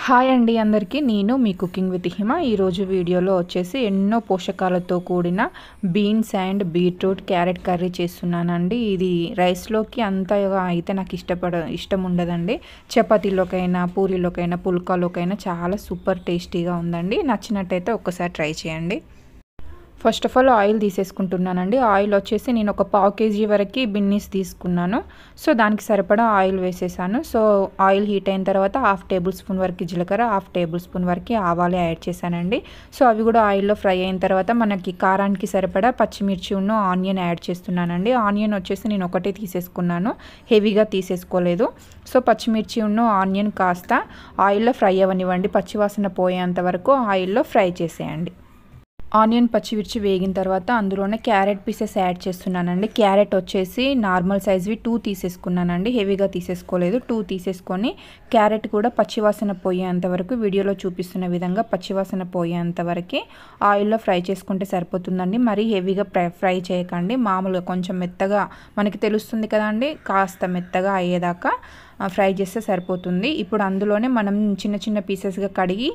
Hi అండి అందరికీ నేను మీ కుకింగ్ విత్ హిమ ఈరోజు వీడియోలో వచ్చేసి ఎన్నో పోషకాలతో కూడిన beans and beetroot carrot curry చేస్తున్నానండి. ఇది రైస్లోకి అంతగా అయితే నాకు ఇష్టం ఉండదండి. చపాతీలోకైనా పూరీలోకైనా పుల్కాలోకైనా చాలా సూపర్ టేస్టీగా ఉందండి. నచ్చినట్టయితే ఒక్కసారి ట్రై చేయండి. ఫస్ట్ ఆఫ్ ఆల్ ఆయిల్ తీసేసుకుంటున్నానండి. ఆయిల్ వచ్చేసి నేను ఒక పావు కేజీ వరకు బిన్నీస్ తీసుకున్నాను. సో దానికి సరిపడా ఆయిల్ వేసేసాను. సో ఆయిల్ హీట్ అయిన తర్వాత 1/2 టేబుల్ స్పూన్ వరకు జీలకర్ర, 1/2 టేబుల్ స్పూన్ వరకు ఆవాలు యాడ్ చేశానండి. సో అవి కూడా ఆయిల్లో ఫ్రై అయిన తర్వాత మనకి కారానికి సరిపడా పచ్చిమిర్చి ఆనియన్ యాడ్ చేస్తున్నానండి. ఆనియన్ వచ్చేసి నేను ఒకటే తీసేసుకున్నాను, హెవీగా తీసేసుకోలేదు. సో పచ్చిమిర్చి ఆనియన్ కాస్త ఆయిల్లో ఫ్రై అవ్వనివ్వండి, పచ్చివాసన పోయేంత వరకు ఆయిల్లో ఫ్రై చేసేయండి. ఆనియన్ పచ్చిమిర్చి వేగిన తర్వాత అందులోనే క్యారెట్ పీసెస్ యాడ్ చేస్తున్నానండి. క్యారెట్ వచ్చేసి నార్మల్ సైజ్వి 2 తీసేసుకున్నానండి, హెవీగా తీసేసుకోలేదు. 2 తీసేసుకొని క్యారెట్ కూడా పచ్చివాసన పోయేంత వరకు వీడియోలో చూపిస్తున్న విధంగా పచ్చివాసన పోయేంత వరకు ఆయిల్లో ఫ్రై చేసుకుంటే సరిపోతుందండి. మరీ హెవీగా ఫ్రై చేయకండి, మామూలుగా కొంచెం మెత్తగా మనకి తెలుస్తుంది కదండి, కాస్త మెత్తగా అయ్యేదాకా ఫ్రై చేస్తే సరిపోతుంది. ఇప్పుడు అందులోనే మనం చిన్న చిన్న పీసెస్గా కడిగి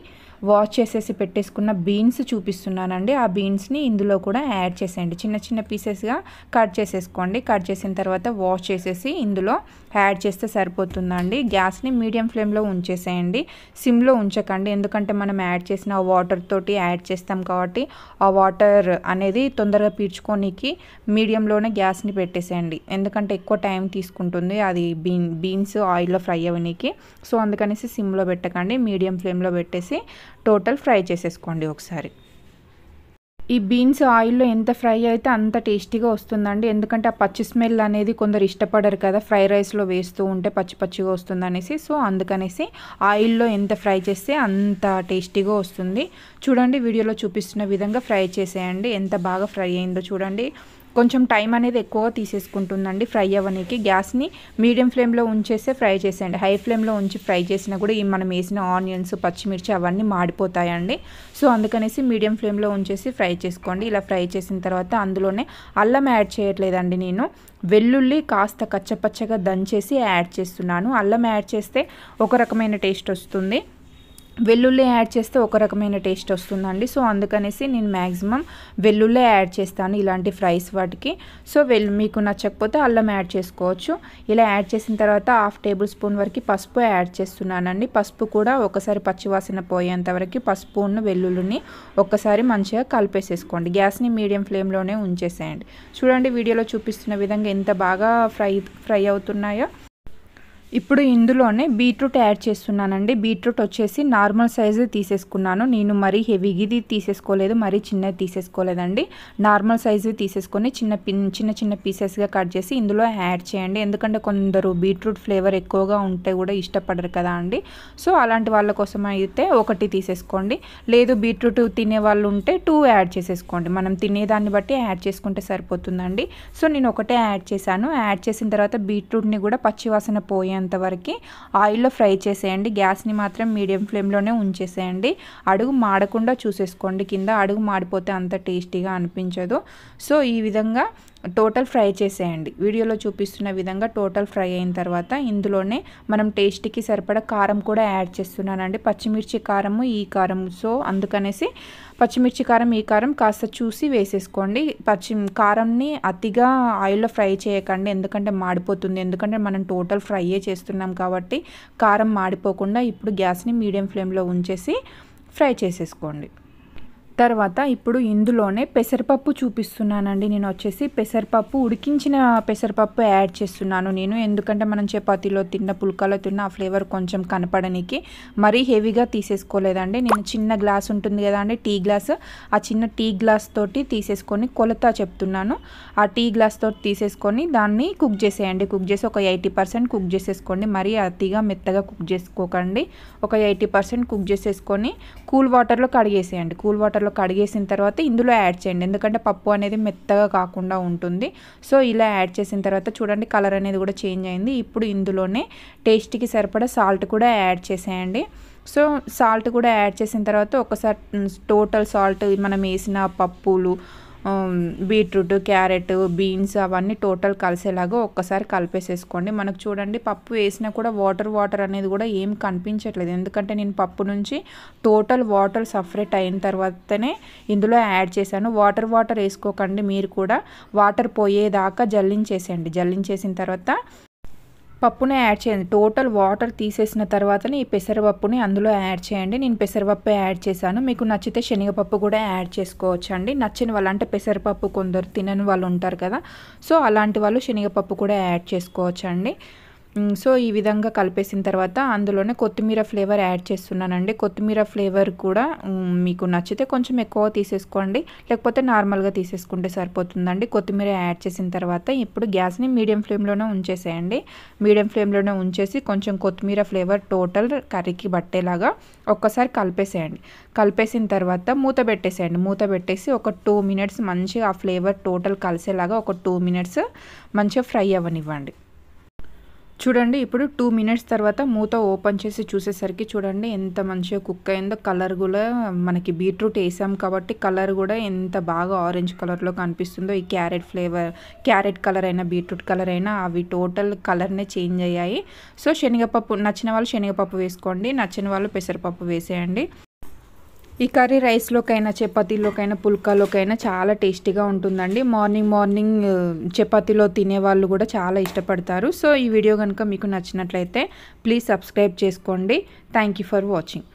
వాష్ చేసేసి పెట్టేసుకున్న బీన్స్ చూపిస్తున్నానండి. ఆ బీన్స్ని ఇందులో కూడా యాడ్ చేసేయండి. చిన్న చిన్న పీసెస్గా కట్ చేసేసుకోండి. కట్ చేసిన తర్వాత వాష్ చేసేసి ఇందులో యాడ్ చేస్తే సరిపోతుందండి. గ్యాస్ని మీడియం ఫ్లేమ్లో ఉంచేసేయండి, సిమ్లో ఉంచకండి. ఎందుకంటే మనం యాడ్ చేసిన వాటర్ తోటి యాడ్ చేస్తాం కాబట్టి ఆ వాటర్ అనేది తొందరగా పీల్చుకోనికి మీడియంలోనే గ్యాస్ని పెట్టేసేయండి. ఎందుకంటే ఎక్కువ టైం తీసుకుంటుంది అది బీన్స్ ఆయిల్లో ఫ్రై అవ్వడానికి. సో అందుకనేసి సిమ్లో పెట్టకండి, మీడియం ఫ్లేమ్లో పెట్టేసి టోటల్ ఫ్రై చేసేసుకోండి ఒకసారి. ఈ బీన్స్ ఆయిల్లో ఎంత ఫ్రై అయితే అంత టేస్టీగా వస్తుందండి. ఎందుకంటే ఆ పచ్చి స్మెల్ అనేది కొందరు ఇష్టపడరు కదా, ఫ్రై రైస్లో వేస్తూ ఉంటే పచ్చి పచ్చిగా వస్తుంది అనేసి. సో అందుకనేసి ఆయిల్లో ఎంత ఫ్రై చేస్తే అంత టేస్టీగా వస్తుంది. చూడండి, వీడియోలో చూపిస్తున్న విధంగా ఫ్రై చేసేయండి. ఎంత బాగా ఫ్రై అయిందో చూడండి. కొంచెం టైం అనేది ఎక్కువ తీసేసుకుంటుందండి ఫ్రై అవ్వడానికి. గ్యాస్ని మీడియం ఫ్లేమ్లో ఉంచేస్తే ఫ్రై చేసేయండి. హై ఫ్లేమ్లో ఉంచి ఫ్రై చేసినా కూడా మనం వేసిన ఆనియన్స్ పచ్చిమిర్చి అవన్నీ మాడిపోతాయండి. సో అందుకనేసి మీడియం ఫ్లేమ్లో ఉంచేసి ఫ్రై చేసుకోండి. ఇలా ఫ్రై చేసిన తర్వాత అందులోనే అల్లం యాడ్ చేయట్లేదండి, నేను వెల్లుల్లి కాస్త కచ్చపచ్చగా దంచేసి యాడ్ చేస్తున్నాను. అల్లం యాడ్ చేస్తే ఒక రకమైన టేస్ట్ వస్తుంది, వెల్లుల్లి యాడ్ చేస్తే ఒక రకమైన టేస్ట్ వస్తుందండి. సో అందుకనేసి నేను మ్యాక్సిమం వెల్లుల్లి యాడ్ చేస్తాను ఇలాంటి ఫ్రైస్ వాటికి. సో మీకు నచ్చకపోతే అల్లం యాడ్ చేసుకోవచ్చు. ఇలా యాడ్ చేసిన తర్వాత 1/2 టేబుల్ స్పూన్ వరకు పసుపు యాడ్ చేస్తున్నానండి. పసుపు కూడా ఒకసారి పచ్చివాసన పోయేంత వరకు పసుపు వెల్లుల్లిని ఒక్కసారి మంచిగా కలిపేసేసుకోండి. గ్యాస్ని మీడియం ఫ్లేమ్లోనే ఉంచేసేయండి. చూడండి, వీడియోలో చూపిస్తున్న విధంగా ఎంత బాగా ఫ్రై అవుతున్నాయో. ఇప్పుడు ఇందులోనే బీట్రూట్ యాడ్ చేస్తున్నానండి. బీట్రూట్ వచ్చేసి నార్మల్ సైజు తీసేసుకున్నాను నేను, మరీ హెవీగిది తీసేసుకోలేదు, మరీ చిన్నది తీసేసుకోలేదండి. నార్మల్ సైజు తీసేసుకొని చిన్న చిన్న పీసెస్గా కట్ చేసి ఇందులో యాడ్ చేయండి. ఎందుకంటే కొందరు బీట్రూట్ ఫ్లేవర్ ఎక్కువగా ఉంటే కూడా ఇష్టపడరు కదా అండి. సో అలాంటి వాళ్ళ కోసం అయితే 1 తీసేసుకోండి. లేదు బీట్రూట్ తినే వాళ్ళు ఉంటే 2 యాడ్ చేసేసుకోండి. మనం తినేదాన్ని బట్టి యాడ్ చేసుకుంటే సరిపోతుందండి. సో నేను 1 యాడ్ చేశాను. యాడ్ చేసిన తర్వాత బీట్రూట్ని కూడా పచ్చివాసన పోయేంత వరకు ఆయిల్లో ఫ్రై చేసేయండి. గ్యాస్ని మాత్రం మీడియం ఫ్లేమ్లోనే ఉంచేసేయండి. అడుగు మాడకుండా చూసేసుకోండి, కింద అడుగు మాడిపోతే అంత టేస్టీగా అనిపించదు. సో ఈ విధంగా టోటల్ ఫ్రై చేసేయండి. వీడియోలో చూపిస్తున్న విధంగా టోటల్ ఫ్రై అయిన తర్వాత ఇందులోనే మనం టేస్ట్కి సరిపడా కారం కూడా యాడ్ చేస్తున్నానండి. పచ్చిమిర్చి కారము ఈ కారం, సో అందుకనేసి పచ్చిమిర్చి కారం ఈ కారం కాస్త చూసి వేసేసుకోండి. కారంని అతిగా ఆయిల్లో ఫ్రై చేయకండి, ఎందుకంటే మాడిపోతుంది. ఎందుకంటే మనం టోటల్ ఫ్రైయే చేస్తున్నాం కాబట్టి కారం మాడిపోకుండా ఇప్పుడు గ్యాస్ని మీడియం ఫ్లేమ్లో ఉంచేసి ఫ్రై చేసేసుకోండి. తర్వాత ఇప్పుడు ఇందులోనే పెసరపప్పు చూపిస్తున్నానండి. నేను వచ్చేసి పెసరపప్పు, ఉడికించిన పెసరపప్పు యాడ్ చేస్తున్నాను నేను. ఎందుకంటే మనం చపాతీలో తిన్న పుల్కాలో తిన్న ఆ ఫ్లేవర్ కొంచెం కనపడడానికి. మరీ హెవీగా తీసేసుకోలేదండి. నేను చిన్న గ్లాస్ ఉంటుంది కదా అండి, టీ గ్లాస్, ఆ చిన్న టీ గ్లాస్ తోటి తీసేసుకొని కొలత చెప్తున్నాను. ఆ టీ గ్లాస్ తోటి తీసేసుకొని దాన్ని కుక్ చేసేయండి. కుక్ చేసి ఒక 80% కుక్ చేసేసుకోండి. మరీ అతిగా మెత్తగా కుక్ చేసుకోకండి. ఒక 80% కుక్ చేసేసుకొని కూల్ వాటర్లో కడిగేసేయండి. కూల్ వాటర్లో కడిగేసిన తర్వాత ఇందులో యాడ్ చేయండి, ఎందుకంటే పప్పు అనేది మెత్తగా కాకుండా ఉంటుంది. సో ఇలా యాడ్ చేసిన తర్వాత చూడండి, కలర్ అనేది కూడా చేంజ్ అయింది. ఇప్పుడు ఇందులోనే టేస్ట్కి సరిపడా సాల్ట్ కూడా యాడ్ చేసేయండి. సో సాల్ట్ కూడా యాడ్ చేసిన తర్వాత ఒకసారి టోటల్ సాల్ట్ మనం వేసిన పప్పులు బీట్రూట్, క్యారెట్, బీన్స్ అవన్నీ టోటల్ కలిసేలాగా ఒక్కసారి కలిపేసేసుకోండి. మనకు చూడండి పప్పు వేసినా కూడా వాటర్ అనేది కూడా ఏం కనిపించట్లేదు, ఎందుకంటే నేను పప్పు నుంచి టోటల్ వాటర్ సపరేట్ అయిన తర్వాతనే ఇందులో యాడ్ చేశాను. వాటర్ వేసుకోకండి, మీరు కూడా వాటర్ పోయేదాకా జల్లించేసేయండి. జల్లించేసిన తర్వాత పప్పునే యాడ్ చేయండి. టోటల్ వాటర్ తీసేసిన తర్వాతనే ఈ పెసరపప్పుని అందులో యాడ్ చేయండి. నేను పెసరపప్పు యాడ్ చేశాను. మీకు నచ్చితే శనగపప్పు కూడా యాడ్ చేసుకోవచ్చు అండి. నచ్చిన వాళ్ళు, అంటే పెసరపప్పు కొందరు తినని వాళ్ళు ఉంటారు కదా, సో అలాంటి వాళ్ళు శనగపప్పు కూడా యాడ్ చేసుకోవచ్చు అండి. సో ఈ విధంగా కలిపేసిన తర్వాత అందులోనే కొత్తిమీర ఫ్లేవర్ యాడ్ చేస్తున్నానండి. కొత్తిమీర ఫ్లేవర్ కూడా మీకు నచ్చితే కొంచెం ఎక్కువ తీసేసుకోండి, లేకపోతే నార్మల్గా తీసేసుకుంటే సరిపోతుందండి. కొత్తిమీర యాడ్ చేసిన తర్వాత ఇప్పుడు గ్యాస్ని మీడియం ఫ్లేమ్లోనే ఉంచేసేయండి. మీడియం ఫ్లేమ్లోనే ఉంచేసి కొంచెం కొత్తిమీర ఫ్లేవర్ టోటల్ కర్రీకి పట్టేలాగా ఒక్కసారి కలిపేసేయండి. కలిపేసిన తర్వాత మూత పెట్టేసేయండి. మూత పెట్టేసి ఒక 2 మినిట్స్ మంచిగా ఆ ఫ్లేవర్ టోటల్ కలిసేలాగా ఒక 2 మినిట్స్ మంచిగా ఫ్రై అవ్వనివ్వండి. చూడండి ఇప్పుడు 2 మినిట్స్ తర్వాత మూత ఓపెన్ చేసి చూసేసరికి చూడండి ఎంత మంచిగా కుక్ అయిందో. కలర్ కూడా మనకి బీట్రూట్ వేసాం కాబట్టి కలర్ కూడా ఎంత బాగా ఆరెంజ్ కలర్లో కనిపిస్తుందో. ఈ క్యారెట్ కలర్ అయినా బీట్రూట్ కలర్ అయినా అవి టోటల్ కలర్నే చేంజ్ అయ్యాయి. సో శనగపప్పు నచ్చిన వాళ్ళు శనగపప్పు వేసుకోండి, నచ్చిన వాళ్ళు పెసరపప్పు వేసేయండి. ఈ కర్రీ రైస్లోకైనా, చపాతీలోకైనా, పుల్కాలోకైనా చాలా టేస్టీగా ఉంటుందండి. మార్నింగ్ చపాతీలో తినేవాళ్ళు కూడా చాలా ఇష్టపడతారు. సో ఈ వీడియో కనుక మీకు నచ్చినట్లయితే ప్లీజ్ సబ్స్క్రైబ్ చేసుకోండి. Thank you for watching.